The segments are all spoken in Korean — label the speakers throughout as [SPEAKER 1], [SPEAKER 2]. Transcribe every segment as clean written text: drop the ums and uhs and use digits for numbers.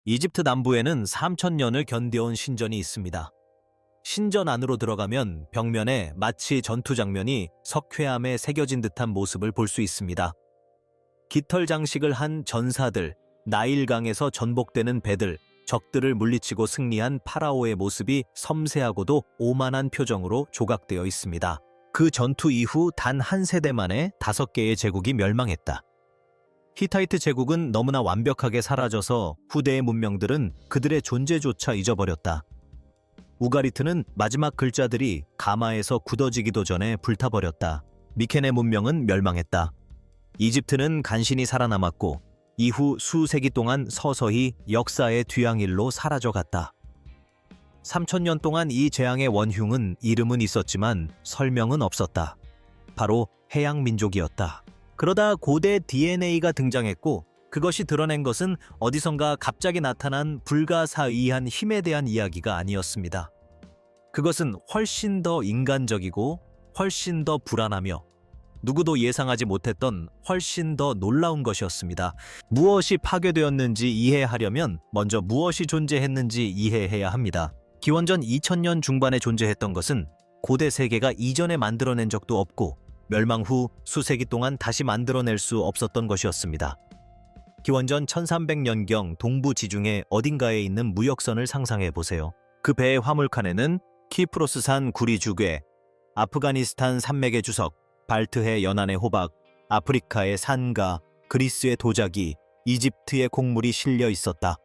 [SPEAKER 1] 이집트 남부에는 3000년을 견뎌온 신전이 있습니다. 신전 안으로 들어가면 벽면에 마치 전투 장면이 석회암에 새겨진 듯한 모습을 볼 수 있습니다. 깃털 장식을 한 전사들, 나일강에서 전복되는 배들, 적들을 물리치고 승리한 파라오의 모습이 섬세하고도 오만한 표정으로 조각되어 있습니다. 그 전투 이후 단 한 세대 만에 5개의 제국이 멸망했다. 히타이트 제국은 너무나 완벽하게 사라져서 후대의 문명들은 그들의 존재조차 잊어버렸다. 우가리트는 마지막 글자들이 가마에서 굳어지기도 전에 불타버렸다. 미케네 문명은 멸망했다. 이집트는 간신히 살아남았고 이후 수세기 동안 서서히 역사의 뒤향일로 사라져갔다. 3000년 동안 이 재앙의 원흉은 이름은 있었지만 설명은 없었다. 바로 해양민족이었다. 그러다 고대 DNA가 등장했고 그것이 드러낸 것은 어디선가 갑자기 나타난 불가사의한 힘에 대한 이야기가 아니었습니다. 그것은 훨씬 더 인간적이고 훨씬 더 불안하며 누구도 예상하지 못했던 훨씬 더 놀라운 것이었습니다. 무엇이 파괴되었는지 이해하려면 먼저 무엇이 존재했는지 이해해야 합니다. 기원전 2000년 중반에 존재했던 것은 고대 세계가 이전에 만들어낸 적도 없고 멸망 후 수세기 동안 다시 만들어낼 수 없었던 것이었습니다. 기원전 1300년경 동부 지중해 어딘가에 있는 무역선을 상상해 보세요. 그 배의 화물칸에는 키프로스산 구리주괴, 아프가니스탄 산맥의 주석, 발트해 연안의 호박, 아프리카의 산가, 그리스의 도자기, 이집트의 곡물이 실려 있었다.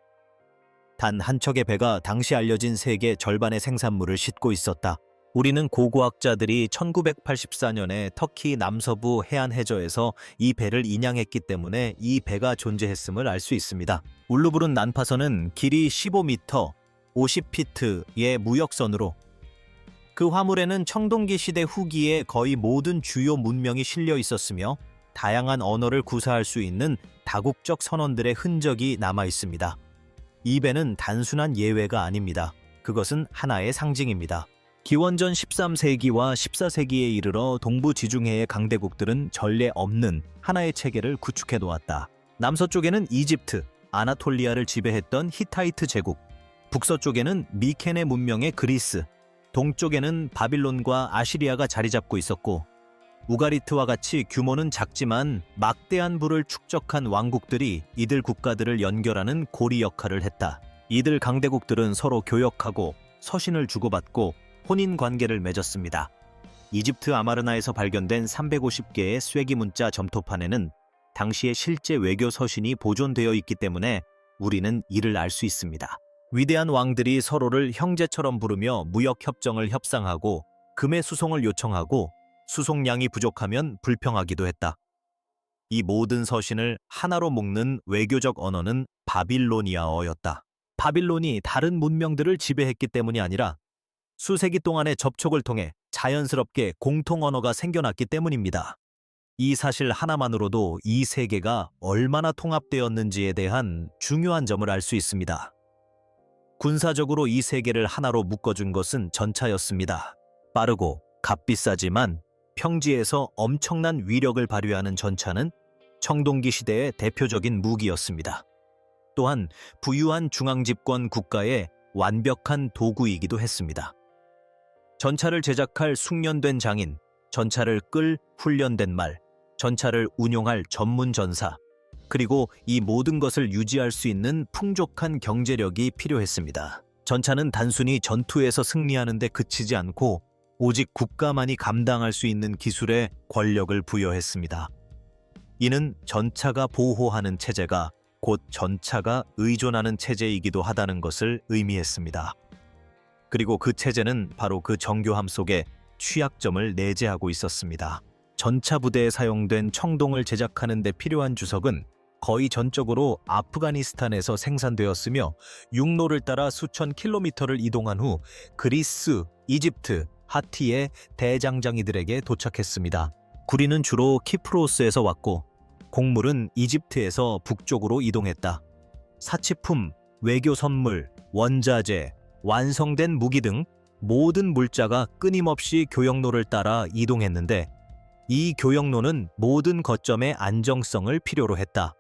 [SPEAKER 1] 단 한 척의 배가 당시 알려진 세계 절반의 생산물을 싣고 있었다. 우리는 고고학자들이 1984년에 터키 남서부 해안 해저에서 이 배를 인양했기 때문에 이 배가 존재했음을 알 수 있습니다. 울루부른 난파선은 길이 15m, 50피트의 무역선으로 그 화물에는 청동기 시대 후기에 거의 모든 주요 문명이 실려 있었으며 다양한 언어를 구사할 수 있는 다국적 선원들의 흔적이 남아 있습니다. 이 배는 단순한 예외가 아닙니다. 그것은 하나의 상징입니다. 기원전 13세기와 14세기에 이르러 동부 지중해의 강대국들은 전례 없는 하나의 체계를 구축해 놓았다. 남서쪽에는 이집트, 아나톨리아를 지배했던 히타이트 제국, 북서쪽에는 미케네 문명의 그리스, 동쪽에는 바빌론과 아시리아가 자리 잡고 있었고 우가리트와 같이 규모는 작지만 막대한 부를 축적한 왕국들이 이들 국가들을 연결하는 고리 역할을 했다. 이들 강대국들은 서로 교역하고 서신을 주고받고 혼인 관계를 맺었습니다. 이집트 아마르나에서 발견된 350개의 쐐기 문자 점토판에는 당시의 실제 외교 서신이 보존되어 있기 때문에 우리는 이를 알 수 있습니다. 위대한 왕들이 서로를 형제처럼 부르며 무역 협정을 협상하고 금의 수송을 요청하고 수송량이 부족하면 불평하기도 했다. 이 모든 서신을 하나로 묶는 외교적 언어는 바빌로니아어였다. 바빌론이 다른 문명들을 지배했기 때문이 아니라 수세기 동안의 접촉을 통해 자연스럽게 공통 언어가 생겨났기 때문입니다. 이 사실 하나만으로도 이 세계가 얼마나 통합되었는지에 대한 중요한 점을 알 수 있습니다. 군사적으로 이 세계를 하나로 묶어준 것은 전차였습니다. 빠르고 값비싸지만 평지에서 엄청난 위력을 발휘하는 전차는 청동기 시대의 대표적인 무기였습니다. 또한 부유한 중앙집권 국가의 완벽한 도구이기도 했습니다. 전차를 제작할 숙련된 장인, 전차를 끌 훈련된 말, 전차를 운용할 전문 전사, 그리고 이 모든 것을 유지할 수 있는 풍족한 경제력이 필요했습니다. 전차는 단순히 전투에서 승리하는 데 그치지 않고 오직 국가만이 감당할 수 있는 기술에 권력을 부여했습니다. 이는 전차가 보호하는 체제가 곧 전차가 의존하는 체제이기도 하다는 것을 의미했습니다. 그리고 그 체제는 바로 그 정교함 속에 취약점을 내재하고 있었습니다. 전차 부대에 사용된 청동을 제작하는 데 필요한 주석은 거의 전적으로 아프가니스탄에서 생산되었으며 육로를 따라 수천 킬로미터를 이동한 후 그리스, 이집트, 하티의 대장장이들에게 도착했습니다. 구리는 주로 키프로스에서 왔고 곡물은 이집트에서 북쪽으로 이동했다. 사치품, 외교 선물, 원자재, 완성된 무기 등 모든 물자가 끊임없이 교역로를 따라 이동했는데 이 교역로는 모든 거점의 안정성을 필요로 했다.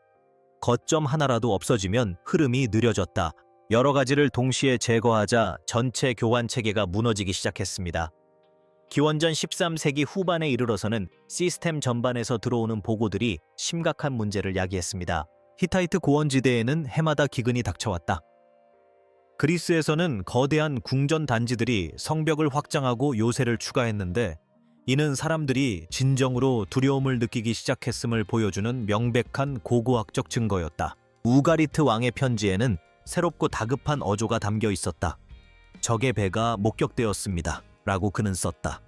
[SPEAKER 1] 거점 하나라도 없어지면 흐름이 느려졌다. 여러 가지를 동시에 제거하자 전체 교환 체계가 무너지기 시작했습니다. 기원전 13세기 후반에 이르러서는 시스템 전반에서 들어오는 보고들이 심각한 문제를 야기했습니다. 히타이트 고원지대에는 해마다 기근이 닥쳐왔다. 그리스에서는 거대한 궁전 단지들이 성벽을 확장하고 요새를 추가했는데, 이는 사람들이 진정으로 두려움을 느끼기 시작했음을 보여주는 명백한 고고학적 증거였다. 우가리트 왕의 편지에는 새롭고 다급한 어조가 담겨 있었다. 적의 배가 목격되었습니다. 라고 그는 썼다.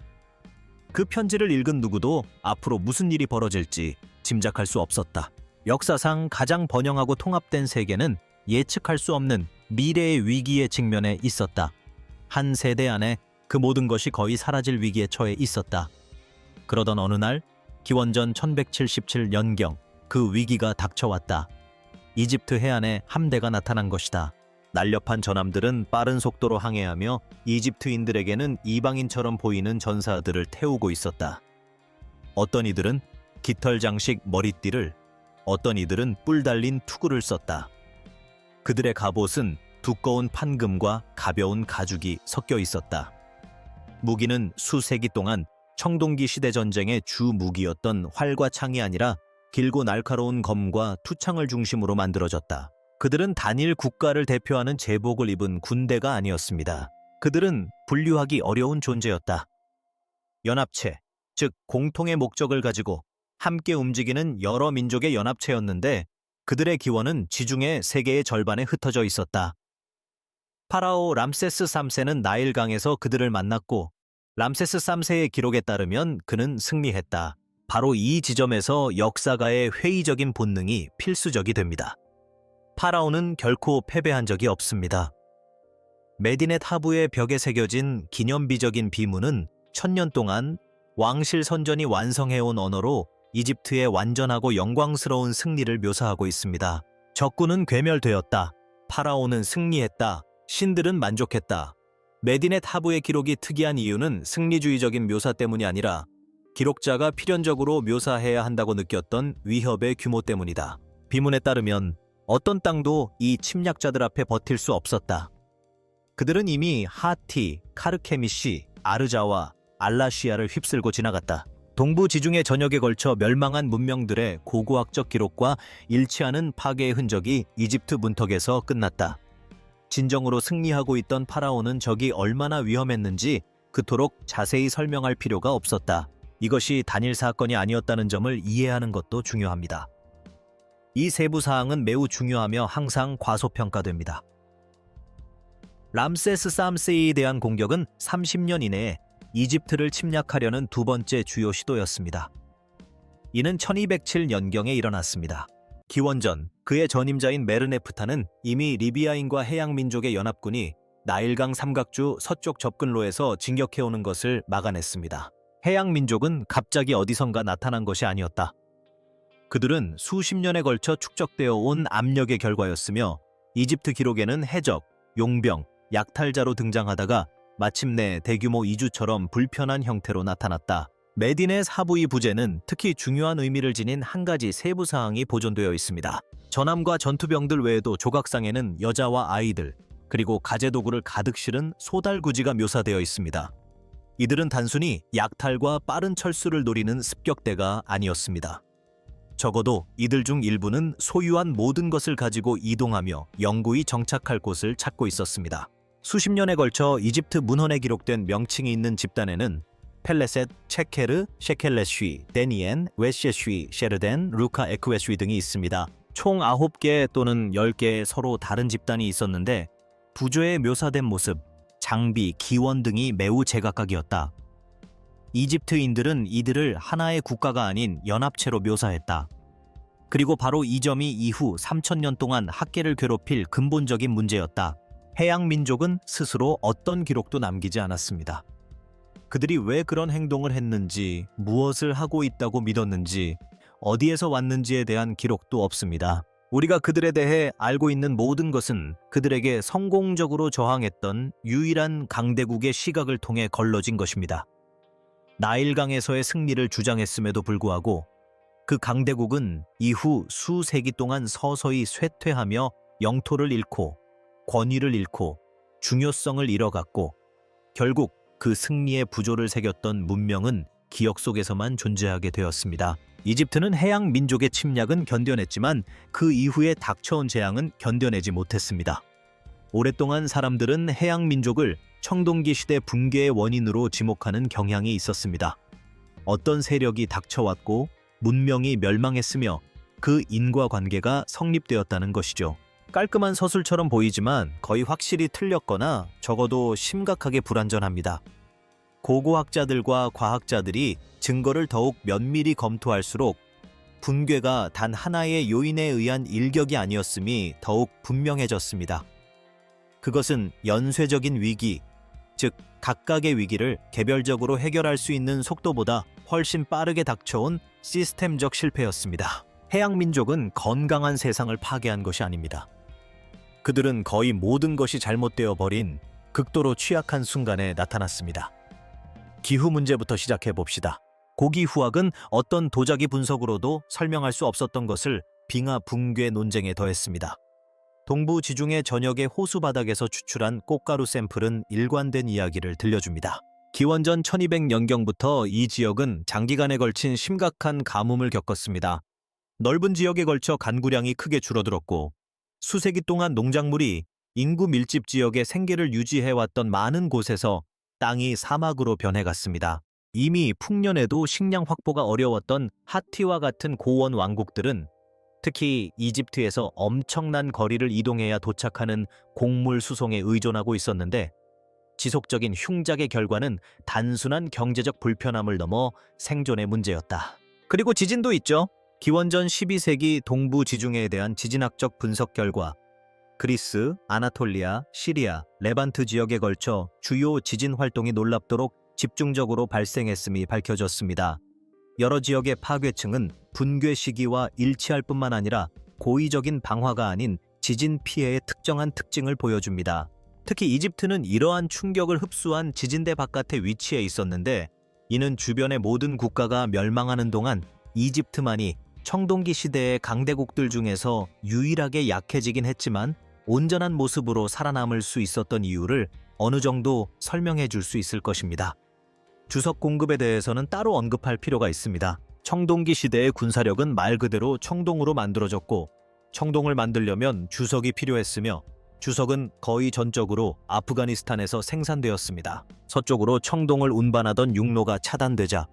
[SPEAKER 1] 그 편지를 읽은 누구도 앞으로 무슨 일이 벌어질지 짐작할 수 없었다. 역사상 가장 번영하고 통합된 세계는 예측할 수 없는 미래의 위기에 직면해 있었다. 한 세대 안에 그 모든 것이 거의 사라질 위기에 처해 있었다. 그러던 어느 날 기원전 1177년경 그 위기가 닥쳐왔다. 이집트 해안에 함대가 나타난 것이다. 날렵한 전함들은 빠른 속도로 항해하며 이집트인들에게는 이방인처럼 보이는 전사들을 태우고 있었다. 어떤 이들은 깃털 장식 머리띠를, 어떤 이들은 뿔 달린 투구를 썼다. 그들의 갑옷은 두꺼운 판금과 가벼운 가죽이 섞여 있었다. 무기는 수세기 동안 청동기 시대 전쟁의 주 무기였던 활과 창이 아니라 길고 날카로운 검과 투창을 중심으로 만들어졌다. 그들은 단일 국가를 대표하는 제복을 입은 군대가 아니었습니다. 그들은 분류하기 어려운 존재였다. 연합체, 즉 공통의 목적을 가지고 함께 움직이는 여러 민족의 연합체였는데, 그들의 기원은 지중해 세계의 절반에 흩어져 있었다. 파라오 람세스 3세는 나일강에서 그들을 만났고, 람세스 3세의 기록에 따르면 그는 승리했다. 바로 이 지점에서 역사가의 회의적인 본능이 필수적이 됩니다. 파라오는 결코 패배한 적이 없습니다. 메디넷 하부의 벽에 새겨진 기념비적인 비문은 1000년 동안 왕실 선전이 완성해온 언어로 이집트의 완전하고 영광스러운 승리를 묘사하고 있습니다. 적군은 괴멸되었다. 파라오는 승리했다. 신들은 만족했다. 메디넷 하부의 기록이 특이한 이유는 승리주의적인 묘사 때문이 아니라 기록자가 필연적으로 묘사해야 한다고 느꼈던 위협의 규모 때문이다. 비문에 따르면 어떤 땅도 이 침략자들 앞에 버틸 수 없었다. 그들은 이미 하티, 카르케미시, 아르자와 알라시아를 휩쓸고 지나갔다. 동부 지중해 전역에 걸쳐 멸망한 문명들의 고고학적 기록과 일치하는 파괴의 흔적이 이집트 문턱에서 끝났다. 진정으로 승리하고 있던 파라오는 적이 얼마나 위험했는지 그토록 자세히 설명할 필요가 없었다. 이것이 단일 사건이 아니었다는 점을 이해하는 것도 중요합니다. 이 세부 사항은 매우 중요하며 항상 과소평가됩니다. 람세스 3세에 대한 공격은 30년 이내에 이집트를 침략하려는 두 번째 주요 시도였습니다. 이는 1207년경에 일어났습니다. 기원전, 그의 전임자인 메르네프타는 이미 리비아인과 해양민족의 연합군이 나일강 삼각주 서쪽 접근로에서 진격해오는 것을 막아냈습니다. 해양민족은 갑자기 어디선가 나타난 것이 아니었다. 그들은 수십 년에 걸쳐 축적되어 온 압력의 결과였으며, 이집트 기록에는 해적, 용병, 약탈자로 등장하다가 마침내 대규모 이주처럼 불편한 형태로 나타났다. 메디넷 하부이 부제는 특히 중요한 의미를 지닌 한 가지 세부 사항이 보존되어 있습니다. 전함과 전투병들 외에도 조각상에는 여자와 아이들, 그리고 가재도구를 가득 실은 소달구지가 묘사되어 있습니다. 이들은 단순히 약탈과 빠른 철수를 노리는 습격대가 아니었습니다. 적어도 이들 중 일부는 소유한 모든 것을 가지고 이동하며 영구히 정착할 곳을 찾고 있었습니다. 수십 년에 걸쳐 이집트 문헌에 기록된 명칭이 있는 집단에는 펠레셋, 체케르, 셰켈레쉬, 데니엔, 웨셰쉬, 셰르덴, 루카 에크웨쉬 등이 있습니다. 총 9개 또는 10개의 서로 다른 집단이 있었는데, 부조에 묘사된 모습, 장비, 기원 등이 매우 제각각이었다. 이집트인들은 이들을 하나의 국가가 아닌 연합체로 묘사했다. 그리고 바로 이 점이 이후 3000년 동안 학계를 괴롭힐 근본적인 문제였다. 해양 민족은 스스로 어떤 기록도 남기지 않았습니다. 그들이 왜 그런 행동을 했는지, 무엇을 하고 있다고 믿었는지, 어디에서 왔는지에 대한 기록도 없습니다. 우리가 그들에 대해 알고 있는 모든 것은 그들에게 성공적으로 저항했던 유일한 강대국의 시각을 통해 걸러진 것입니다. 나일강에서의 승리를 주장했음에도 불구하고 그 강대국은 이후 수세기 동안 서서히 쇠퇴하며 영토를 잃고 권위를 잃고 중요성을 잃어갔고 결국 그 승리의 부조를 새겼던 문명은 기억 속에서만 존재하게 되었습니다. 이집트는 해양 민족의 침략은 견뎌냈지만 그 이후에 닥쳐온 재앙은 견뎌내지 못했습니다. 오랫동안 사람들은 해양 민족을 청동기 시대 붕괴의 원인으로 지목하는 경향이 있었습니다. 어떤 세력이 닥쳐왔고 문명이 멸망했으며 그 인과관계가 성립되었다는 것이죠. 깔끔한 서술처럼 보이지만 거의 확실히 틀렸거나 적어도 심각하게 불완전합니다. 고고학자들과 과학자들이 증거를 더욱 면밀히 검토할수록 붕괴가 단 하나의 요인에 의한 일격이 아니었음이 더욱 분명해졌습니다. 그것은 연쇄적인 위기, 즉 각각의 위기를 개별적으로 해결할 수 있는 속도보다 훨씬 빠르게 닥쳐온 시스템적 실패였습니다. 해양 민족은 건강한 세상을 파괴한 것이 아닙니다. 그들은 거의 모든 것이 잘못되어 버린 극도로 취약한 순간에 나타났습니다. 기후 문제부터 시작해 봅시다. 고기후학은 어떤 도자기 분석으로도 설명할 수 없었던 것을 빙하 붕괴 논쟁에 더했습니다. 동부 지중해 전역의 호수 바닥에서 추출한 꽃가루 샘플은 일관된 이야기를 들려줍니다. 기원전 1200년경부터 이 지역은 장기간에 걸친 심각한 가뭄을 겪었습니다. 넓은 지역에 걸쳐 간구량이 크게 줄어들었고 수세기 동안 농작물이 인구 밀집 지역의 생계를 유지해왔던 많은 곳에서 땅이 사막으로 변해갔습니다. 이미 풍년에도 식량 확보가 어려웠던 하티와 같은 고원 왕국들은 특히 이집트에서 엄청난 거리를 이동해야 도착하는 곡물 수송에 의존하고 있었는데 지속적인 흉작의 결과는 단순한 경제적 불편함을 넘어 생존의 문제였다. 그리고 지진도 있죠. 기원전 12세기 동부 지중해에 대한 지진학적 분석 결과 그리스, 아나톨리아, 시리아, 레반트 지역에 걸쳐 주요 지진 활동이 놀랍도록 집중적으로 발생했음이 밝혀졌습니다. 여러 지역의 파괴층은 붕괴 시기와 일치할 뿐만 아니라 고의적인 방화가 아닌 지진 피해의 특정한 특징을 보여줍니다. 특히 이집트는 이러한 충격을 흡수한 지진대 바깥에 위치해 있었는데 이는 주변의 모든 국가가 멸망하는 동안 이집트만이 청동기 시대의 강대국들 중에서 유일하게 약해지긴 했지만 온전한 모습으로 살아남을 수 있었던 이유를 어느 정도 설명해 줄 수 있을 것입니다. 주석 공급에 대해서는 따로 언급할 필요가 있습니다. 청동기 시대의 군사력은 말 그대로 청동으로 만들어졌고 청동을 만들려면 주석이 필요했으며 주석은 거의 전적으로 아프가니스탄에서 생산되었습니다. 서쪽으로 청동을 운반하던 육로가 차단되자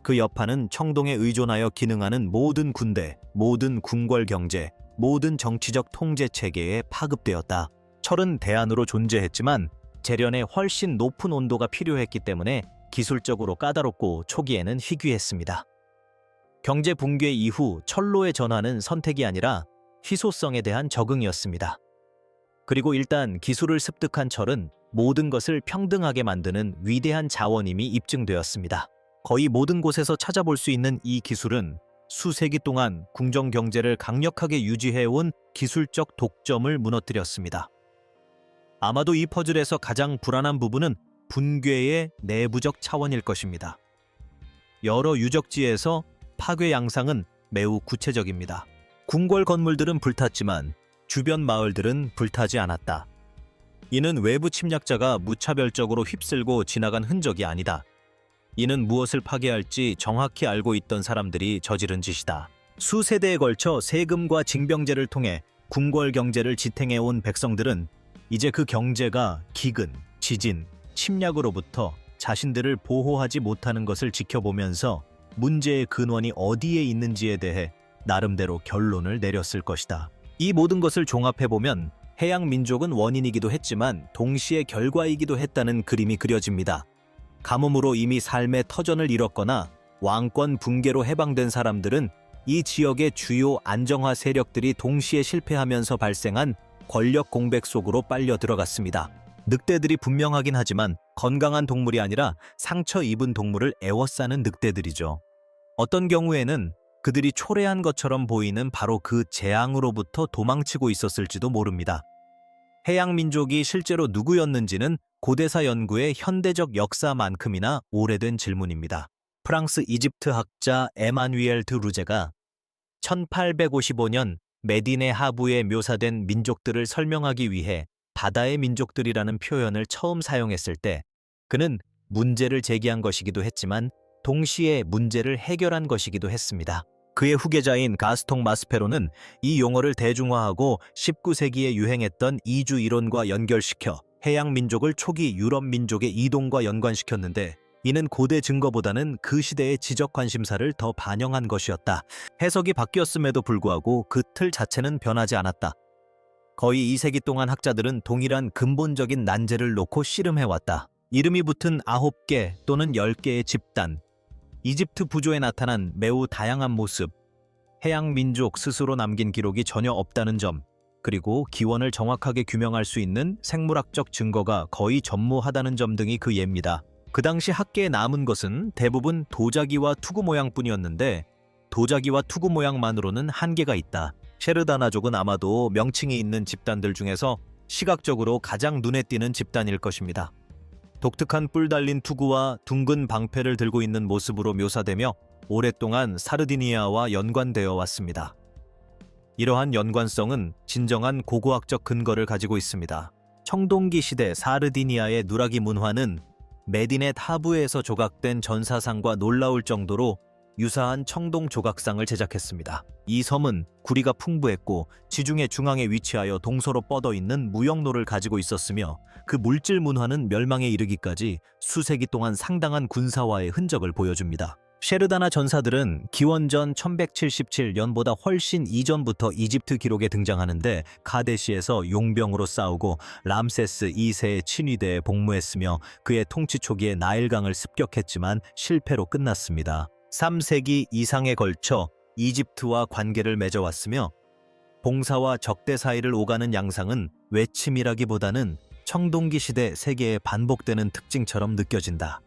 [SPEAKER 1] 그 여파는 청동에 의존하여 기능하는 모든 군대, 모든 궁궐 경제, 모든 정치적 통제 체계에 파급되었다. 철은 대안으로 존재했지만 재련에 훨씬 높은 온도가 필요했기 때문에 기술적으로 까다롭고 초기에는 희귀했습니다. 경제 붕괴 이후 철로의 전환은 선택이 아니라 희소성에 대한 적응이었습니다. 그리고 일단 기술을 습득한 철은 모든 것을 평등하게 만드는 위대한 자원임이 입증되었습니다. 거의 모든 곳에서 찾아볼 수 있는 이 기술은 수세기 동안 궁정 경제를 강력하게 유지해온 기술적 독점을 무너뜨렸습니다. 아마도 이 퍼즐에서 가장 불안한 부분은 붕괴의 내부적 차원일 것입니다. 여러 유적지에서 파괴 양상은 매우 구체적입니다. 궁궐 건물들은 불탔지만 주변 마을들은 불타지 않았다. 이는 외부 침략자가 무차별적으로 휩쓸고 지나간 흔적이 아니다. 이는 무엇을 파괴할지 정확히 알고 있던 사람들이 저지른 짓이다. 수세대에 걸쳐 세금과 징병제를 통해 궁궐 경제를 지탱해온 백성들은 이제 그 경제가 기근, 지진, 침략으로부터 자신들을 보호하지 못하는 것을 지켜보면서 문제의 근원이 어디에 있는지에 대해 나름대로 결론을 내렸을 것이다. 이 모든 것을 종합해보면 해양 민족은 원인이기도 했지만 동시에 결과이기도 했다는 그림이 그려집니다. 가뭄으로 이미 삶의 터전을 잃었거나 왕권 붕괴로 해방된 사람들은 이 지역의 주요 안정화 세력들이 동시에 실패하면서 발생한 권력 공백 속으로 빨려 들어갔습니다. 늑대들이 분명하긴 하지만 건강한 동물이 아니라 상처 입은 동물을 애워싸는 늑대들이죠. 어떤 경우에는 그들이 초래한 것처럼 보이는 바로 그 재앙으로부터 도망치고 있었을지도 모릅니다. 해양 민족이 실제로 누구였는지는 고대사 연구의 현대적 역사만큼이나 오래된 질문입니다. 프랑스 이집트 학자 에마뉘엘 드 루제가 1855년 메디네 하부에 묘사된 민족들을 설명하기 위해 바다의 민족들이라는 표현을 처음 사용했을 때 그는 문제를 제기한 것이기도 했지만 동시에 문제를 해결한 것이기도 했습니다. 그의 후계자인 가스통 마스페로는 이 용어를 대중화하고 19세기에 유행했던 이주 이론과 연결시켜 해양 민족을 초기 유럽 민족의 이동과 연관시켰는데 이는 고대 증거보다는 그 시대의 지적 관심사를 더 반영한 것이었다. 해석이 바뀌었음에도 불구하고 그 틀 자체는 변하지 않았다. 거의 2세기 동안 학자들은 동일한 근본적인 난제를 놓고 씨름해왔다. 이름이 붙은 9개 또는 10개의 집단, 이집트 부조에 나타난 매우 다양한 모습, 해양 민족 스스로 남긴 기록이 전혀 없다는 점, 그리고 기원을 정확하게 규명할 수 있는 생물학적 증거가 거의 전무하다는 점 등이 그 예입니다. 그 당시 학계에 남은 것은 대부분 도자기와 투구 모양뿐이었는데 도자기와 투구 모양만으로는 한계가 있다. 셰르다나족은 아마도 명칭이 있는 집단들 중에서 시각적으로 가장 눈에 띄는 집단일 것입니다. 독특한 뿔 달린 투구와 둥근 방패를 들고 있는 모습으로 묘사되며 오랫동안 사르디니아와 연관되어 왔습니다. 이러한 연관성은 진정한 고고학적 근거를 가지고 있습니다. 청동기 시대 사르디니아의 누라기 문화는 메디넷 하부에서 조각된 전사상과 놀라울 정도로 유사한 청동 조각상을 제작했습니다. 이 섬은 구리가 풍부했고 지중해 중앙에 위치하여 동서로 뻗어 있는 무역로를 가지고 있었으며 그 물질 문화는 멸망에 이르기까지 수세기 동안 상당한 군사화의 흔적을 보여줍니다. 셰르다나 전사들은 기원전 1177년보다 훨씬 이전부터 이집트 기록에 등장하는데 카데시에서 용병으로 싸우고 람세스 2세의 친위대에 복무했으며 그의 통치 초기에 나일강을 습격했지만 실패로 끝났습니다. 3세기 이상에 걸쳐 이집트와 관계를 맺어왔으며 봉사와 적대 사이를 오가는 양상은 외침이라기보다는 청동기 시대 세계에 반복되는 특징처럼 느껴진다.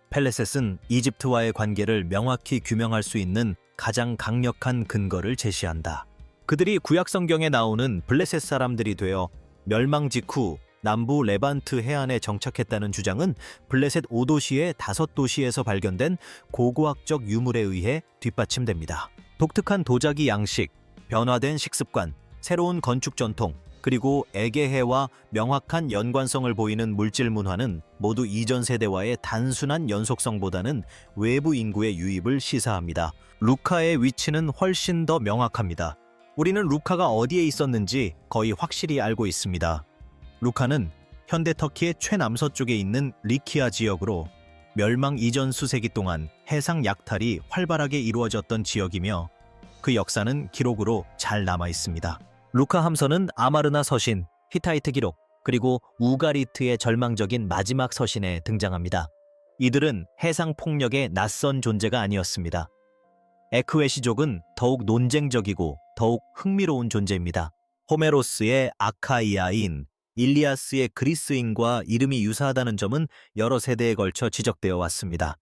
[SPEAKER 1] 펠레셋은 이집트와의 관계를 명확히 규명할 수 있는 가장 강력한 근거를 제시한다. 그들이 구약 성경에 나오는 블레셋 사람들이 되어 멸망 직후 남부 레반트 해안에 정착했다는 주장은 블레셋 5도시의 5도시에서 발견된 고고학적 유물에 의해 뒷받침됩니다. 독특한 도자기 양식, 변화된 식습관, 새로운 건축 전통, 그리고 에게해와 명확한 연관성을 보이는 물질 문화는 모두 이전 세대와의 단순한 연속성보다는 외부 인구의 유입을 시사합니다. 루카의 위치는 훨씬 더 명확합니다. 우리는 루카가 어디에 있었는지 거의 확실히 알고 있습니다. 루카는 현대 터키의 최남서쪽에 있는 리키아 지역으로 멸망 이전 수세기 동안 해상 약탈이 활발하게 이루어졌던 지역이며 그 역사는 기록으로 잘 남아 있습니다. 루카 함서는 아마르나 서신, 히타이트 기록, 그리고 우가리트의 절망적인 마지막 서신에 등장합니다. 이들은 해상 폭력의 낯선 존재가 아니었습니다. 에크웨시족은 더욱 논쟁적이고 더욱 흥미로운 존재입니다. 호메로스의 아카이아인, 일리아스의 그리스인과 이름이 유사하다는 점은 여러 세대에 걸쳐 지적되어 왔습니다.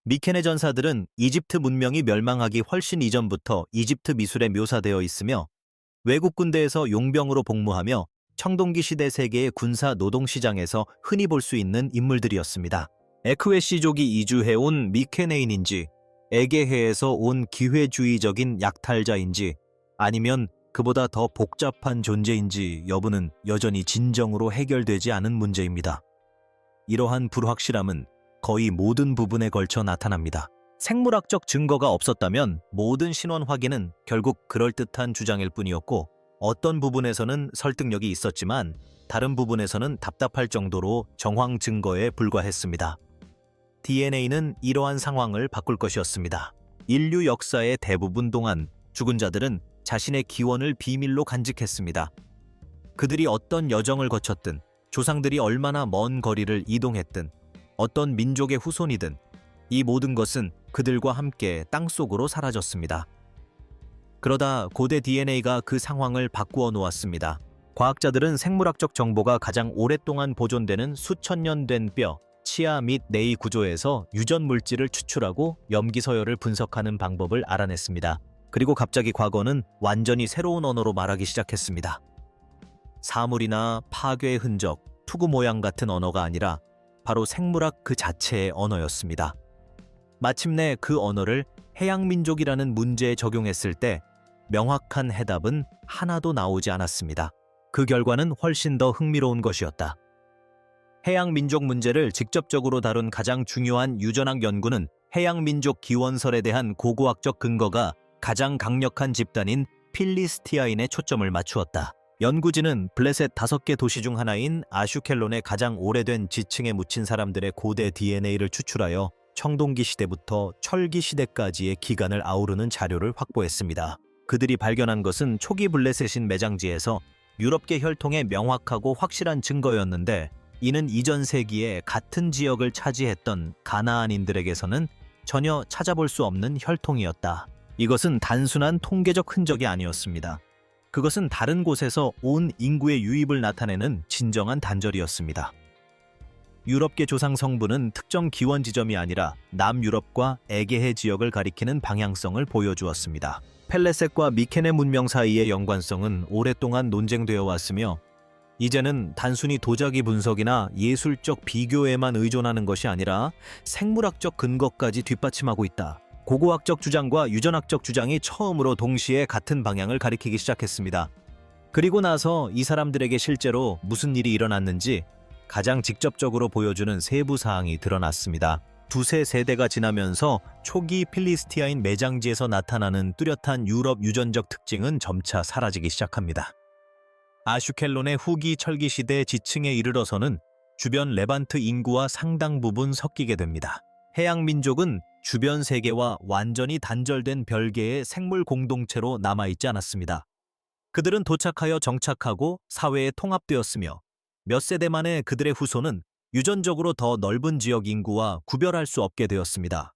[SPEAKER 1] 미케네 전사들은 이집트 문명이 멸망하기 훨씬 이전부터 이집트 미술에 묘사되어 있으며 외국 군대에서 용병으로 복무하며 청동기 시대 세계의 군사 노동시장에서 흔히 볼 수 있는 인물들이었습니다. 에크웨시족이 이주해온 미케네인인지 에게해에서 온 기회주의적인 약탈자인지 아니면 그보다 더 복잡한 존재인지 여부는 여전히 진정으로 해결되지 않은 문제입니다. 이러한 불확실함은 거의 모든 부분에 걸쳐 나타납니다. 생물학적 증거가 없었다면 모든 신원 확인은 결국 그럴듯한 주장일 뿐이었고 어떤 부분에서는 설득력이 있었지만 다른 부분에서는 답답할 정도로 정황 증거에 불과했습니다. DNA는 이러한 상황을 바꿀 것이었습니다. 인류 역사의 대부분 동안 죽은 자들은 자신의 기원을 비밀로 간직했습니다. 그들이 어떤 여정을 거쳤든, 조상들이 얼마나 먼 거리를 이동했든, 어떤 민족의 후손이든 이 모든 것은 그들과 함께 땅속으로 사라졌습니다. 그러다 고대 DNA가 그 상황을 바꾸어 놓았습니다. 과학자들은 생물학적 정보가 가장 오랫동안 보존되는 수천 년 된 뼈, 치아 및 뇌의 구조에서 유전 물질을 추출하고 염기 서열을 분석하는 방법을 알아냈습니다. 그리고 갑자기 과거는 완전히 새로운 언어로 말하기 시작했습니다. 사물이나 파괴의 흔적, 투구 모양 같은 언어가 아니라 바로 생물학 그 자체의 언어였습니다. 마침내 그 언어를 해양민족이라는 문제에 적용했을 때 명확한 해답은 하나도 나오지 않았습니다. 그 결과는 훨씬 더 흥미로운 것이었다. 해양민족 문제를 직접적으로 다룬 가장 중요한 유전학 연구는 해양민족 기원설에 대한 고고학적 근거가 가장 강력한 집단인 필리스티아인에 초점을 맞추었다. 연구진은 블레셋 5개 도시 중 하나인 아슈켈론의 가장 오래된 지층에 묻힌 사람들의 고대 DNA를 추출하여 청동기 시대부터 철기 시대까지의 기간을 아우르는 자료를 확보했습니다. 그들이 발견한 것은 초기 블레셋인 매장지에서 유럽계 혈통의 명확하고 확실한 증거였는데, 이는 이전 세기에 같은 지역을 차지했던 가나안인들에게서는 전혀 찾아볼 수 없는 혈통이었다. 이것은 단순한 통계적 흔적이 아니었습니다. 그것은 다른 곳에서 온 인구의 유입을 나타내는 진정한 단절이었습니다. 유럽계 조상 성분은 특정 기원 지점이 아니라 남유럽과 에게해 지역을 가리키는 방향성을 보여주었습니다. 펠레셋과 미케네 문명 사이의 연관성은 오랫동안 논쟁되어 왔으며, 이제는 단순히 도자기 분석이나 예술적 비교에만 의존하는 것이 아니라 생물학적 근거까지 뒷받침하고 있다. 고고학적 주장과 유전학적 주장이 처음으로 동시에 같은 방향을 가리키기 시작했습니다. 그리고 나서 이 사람들에게 실제로 무슨 일이 일어났는지 가장 직접적으로 보여주는 세부 사항이 드러났습니다. 두세 세대가 지나면서 초기 필리스티아인 매장지에서 나타나는 뚜렷한 유럽 유전적 특징은 점차 사라지기 시작합니다. 아슈켈론의 후기 철기 시대 지층에 이르러서는 주변 레반트 인구와 상당 부분 섞이게 됩니다. 해양 민족은 주변 세계와 완전히 단절된 별개의 생물 공동체로 남아있지 않았습니다. 그들은 도착하여 정착하고 사회에 통합되었으며, 몇 세대 만에 그들의 후손은 유전적으로 더 넓은 지역 인구와 구별할 수 없게 되었습니다.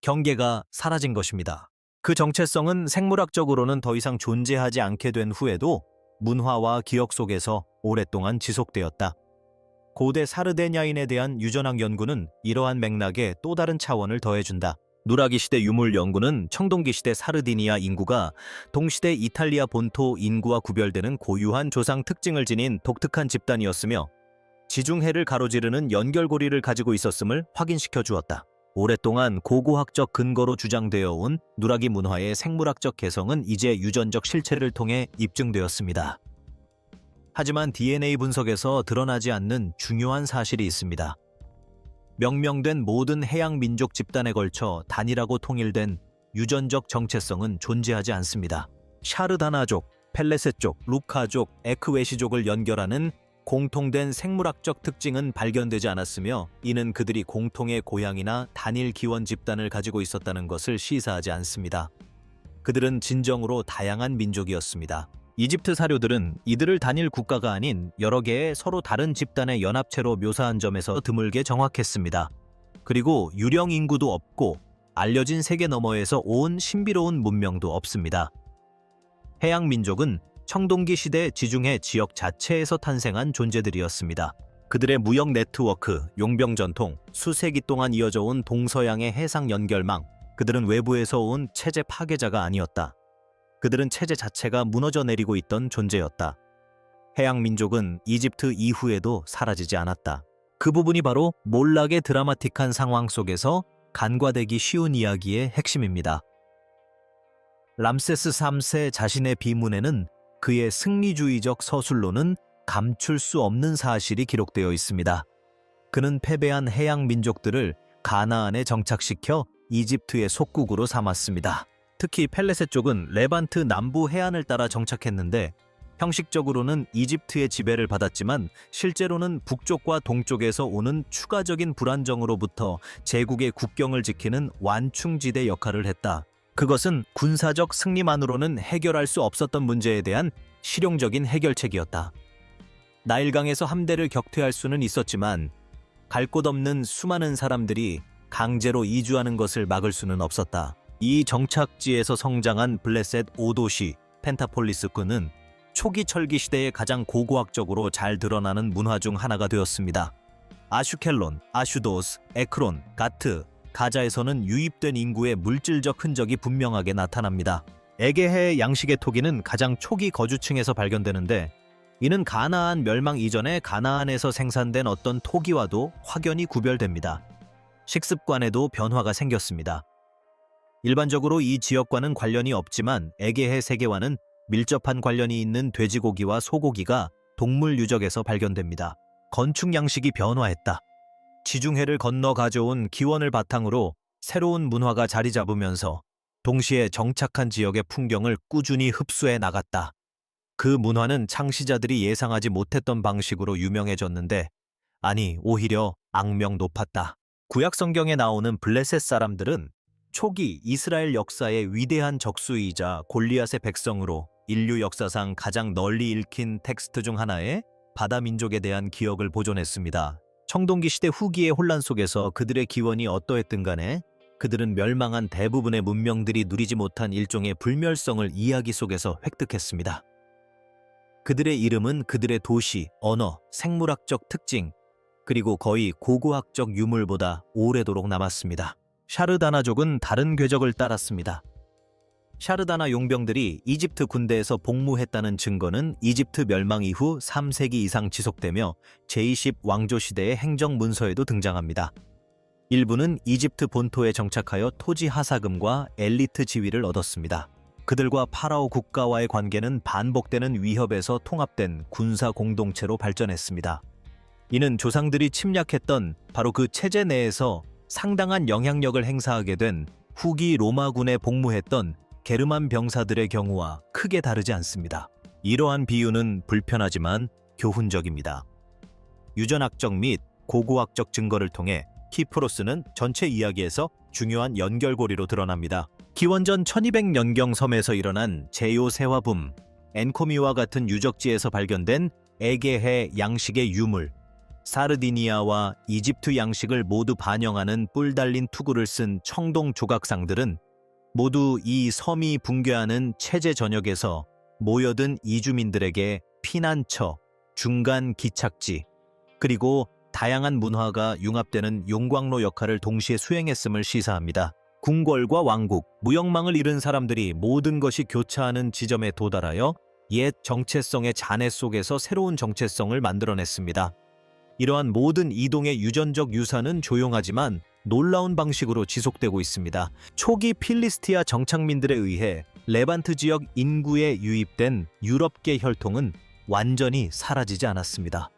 [SPEAKER 1] 경계가 사라진 것입니다. 그 정체성은 생물학적으로는 더 이상 존재하지 않게 된 후에도 문화와 기억 속에서 오랫동안 지속되었다. 고대 사르데냐인에 대한 유전학 연구는 이러한 맥락에 또 다른 차원을 더해준다. 누라기 시대 유물 연구는 청동기 시대 사르디니아 인구가 동시대 이탈리아 본토 인구와 구별되는 고유한 조상 특징을 지닌 독특한 집단이었으며, 지중해를 가로지르는 연결고리를 가지고 있었음을 확인시켜 주었다. 오랫동안 고고학적 근거로 주장되어 온 누라기 문화의 생물학적 개성은 이제 유전적 실체를 통해 입증되었습니다. 하지만 DNA 분석에서 드러나지 않는 중요한 사실이 있습니다. 명명된 모든 해양 민족 집단에 걸쳐 단일하고 통일된 유전적 정체성은 존재하지 않습니다. 샤르다나족, 펠레셋족, 루카족, 에크웨시족을 연결하는 공통된 생물학적 특징은 발견되지 않았으며, 이는 그들이 공통의 고향이나 단일 기원 집단을 가지고 있었다는 것을 시사하지 않습니다. 그들은 진정으로 다양한 민족이었습니다. 이집트 사료들은 이들을 단일 국가가 아닌 여러 개의 서로 다른 집단의 연합체로 묘사한 점에서 드물게 정확했습니다. 그리고 유령 인구도 없고 알려진 세계 너머에서 온 신비로운 문명도 없습니다. 해양 민족은 청동기 시대 지중해 지역 자체에서 탄생한 존재들이었습니다. 그들의 무역 네트워크, 용병 전통, 수세기 동안 이어져 온 동서양의 해상 연결망, 그들은 외부에서 온 체제 파괴자가 아니었다. 그들은 체제 자체가 무너져 내리고 있던 존재였다. 해양 민족은 이집트 이후에도 사라지지 않았다. 그 부분이 바로 몰락의 드라마틱한 상황 속에서 간과되기 쉬운 이야기의 핵심입니다. 람세스 3세 자신의 비문에는 그의 승리주의적 서술로는 감출 수 없는 사실이 기록되어 있습니다. 그는 패배한 해양 민족들을 가나안에 정착시켜 이집트의 속국으로 삼았습니다. 특히 펠레셋 쪽은 레반트 남부 해안을 따라 정착했는데, 형식적으로는 이집트의 지배를 받았지만 실제로는 북쪽과 동쪽에서 오는 추가적인 불안정으로부터 제국의 국경을 지키는 완충지대 역할을 했다. 그것은 군사적 승리만으로는 해결할 수 없었던 문제에 대한 실용적인 해결책이었다. 나일강에서 함대를 격퇴할 수는 있었지만 갈 곳 없는 수많은 사람들이 강제로 이주하는 것을 막을 수는 없었다. 이 정착지에서 성장한 블레셋 5도시 펜타폴리스군은 초기 철기 시대에 가장 고고학적으로 잘 드러나는 문화 중 하나가 되었습니다. 아슈켈론, 아슈도스, 에크론, 가트, 가자에서는 유입된 인구의 물질적 흔적이 분명하게 나타납니다. 에게해 양식의 토기는 가장 초기 거주층에서 발견되는데, 이는 가나안 멸망 이전에 가나안에서 생산된 어떤 토기와도 확연히 구별됩니다. 식습관에도 변화가 생겼습니다. 일반적으로 이 지역과는 관련이 없지만 에게해 세계와는 밀접한 관련이 있는 돼지고기와 소고기가 동물 유적에서 발견됩니다. 건축 양식이 변화했다. 지중해를 건너 가져온 기원을 바탕으로 새로운 문화가 자리 잡으면서 동시에 정착한 지역의 풍경을 꾸준히 흡수해 나갔다. 그 문화는 창시자들이 예상하지 못했던 방식으로 유명해졌는데, 아니 오히려 악명 높았다. 구약 성경에 나오는 블레셋 사람들은 초기 이스라엘 역사의 위대한 적수이자 골리앗의 백성으로 인류 역사상 가장 널리 읽힌 텍스트 중 하나에 바다 민족에 대한 기억을 보존했습니다. 청동기 시대 후기의 혼란 속에서 그들의 기원이 어떠했든 간에 그들은 멸망한 대부분의 문명들이 누리지 못한 일종의 불멸성을 이야기 속에서 획득했습니다. 그들의 이름은 그들의 도시, 언어, 생물학적 특징, 그리고 거의 고고학적 유물보다 오래도록 남았습니다. 샤르다나족은 다른 궤적을 따랐습니다. 샤르다나 용병들이 이집트 군대에서 복무했다는 증거는 이집트 멸망 이후 3세기 이상 지속되며 제20 왕조 시대의 행정 문서에도 등장합니다. 일부는 이집트 본토에 정착하여 토지 하사금과 엘리트 지위를 얻었습니다. 그들과 파라오 국가와의 관계는 반복되는 위협에서 통합된 군사 공동체로 발전했습니다. 이는 조상들이 침략했던 바로 그 체제 내에서 상당한 영향력을 행사하게 된 후기 로마군에 복무했던 게르만 병사들의 경우와 크게 다르지 않습니다. 이러한 비유는 불편하지만 교훈적입니다. 유전학적 및 고고학적 증거를 통해 키프로스는 전체 이야기에서 중요한 연결고리로 드러납니다. 기원전 1200년경 섬에서 일어난 제요세화 붐, 엔코미와 같은 유적지에서 발견된 에게해 양식의 유물, 사르디니아와 이집트 양식을 모두 반영하는 뿔 달린 투구를 쓴 청동 조각상들은 모두 이 섬이 붕괴하는 체제 전역에서 모여든 이주민들에게 피난처, 중간 기착지, 그리고 다양한 문화가 융합되는 용광로 역할을 동시에 수행했음을 시사합니다. 궁궐과 왕국, 무역망을 잃은 사람들이 모든 것이 교차하는 지점에 도달하여 옛 정체성의 잔해 속에서 새로운 정체성을 만들어냈습니다. 이러한 모든 이동의 유전적 유산은 조용하지만 놀라운 방식으로 지속되고 있습니다. 초기 필리스티아 정착민들에 의해 레반트 지역 인구에 유입된 유럽계 혈통은 완전히 사라지지 않았습니다.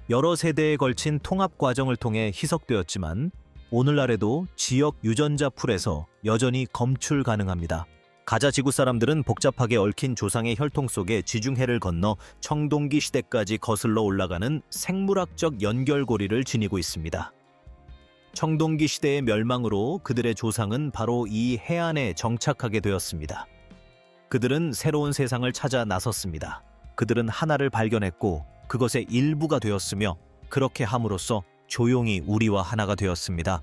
[SPEAKER 1] 여러 세대에 걸친 통합 과정을 통해 희석되었지만 오늘날에도 지역 유전자 풀에서 여전히 검출 가능합니다. 가자 지구 사람들은 복잡하게 얽힌 조상의 혈통 속에 지중해를 건너 청동기 시대까지 거슬러 올라가는 생물학적 연결고리를 지니고 있습니다. 청동기 시대의 멸망으로 그들의 조상은 바로 이 해안에 정착하게 되었습니다. 그들은 새로운 세상을 찾아 나섰습니다. 그들은 하나를 발견했고 그것의 일부가 되었으며 그렇게 함으로써 조용히 우리와 하나가 되었습니다.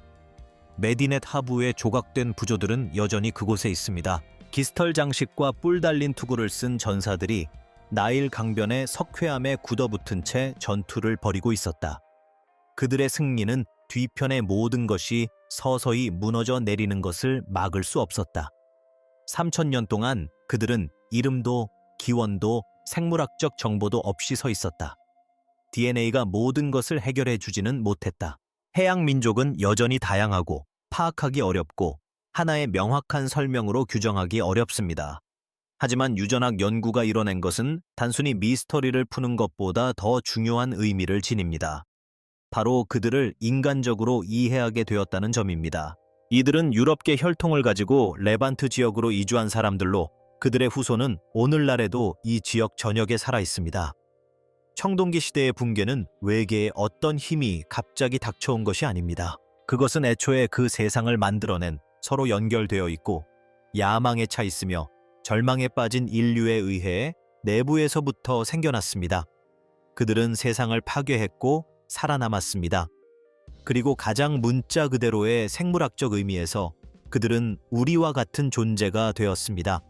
[SPEAKER 1] 메디넷 하부의 조각된 부조들은 여전히 그곳에 있습니다. 기스털 장식과 뿔 달린 투구를 쓴 전사들이 나일 강변의 석회암에 굳어붙은 채 전투를 벌이고 있었다. 그들의 승리는 뒤편의 모든 것이 서서히 무너져 내리는 것을 막을 수 없었다. 3000년 동안 그들은 이름도 기원도 생물학적 정보도 없이 서 있었다. DNA가 모든 것을 해결해 주지는 못했다. 해양 민족은 여전히 다양하고 파악하기 어렵고 하나의 명확한 설명으로 규정하기 어렵습니다. 하지만 유전학 연구가 이뤄낸 것은 단순히 미스터리를 푸는 것보다 더 중요한 의미를 지닙니다. 바로 그들을 인간적으로 이해하게 되었다는 점입니다. 이들은 유럽계 혈통을 가지고 레반트 지역으로 이주한 사람들로 그들의 후손은 오늘날에도 이 지역 전역에 살아 있습니다. 청동기 시대의 붕괴는 외계의 어떤 힘이 갑자기 닥쳐온 것이 아닙니다. 그것은 애초에 그 세상을 만들어낸 서로 연결되어 있고 야망에 차 있으며 절망에 빠진 인류에 의해 내부에서부터 생겨났습니다. 그들은 세상을 파괴했고 살아남았습니다. 그리고 가장 문자 그대로의 생물학적 의미에서 그들은 우리와 같은 존재가 되었습니다.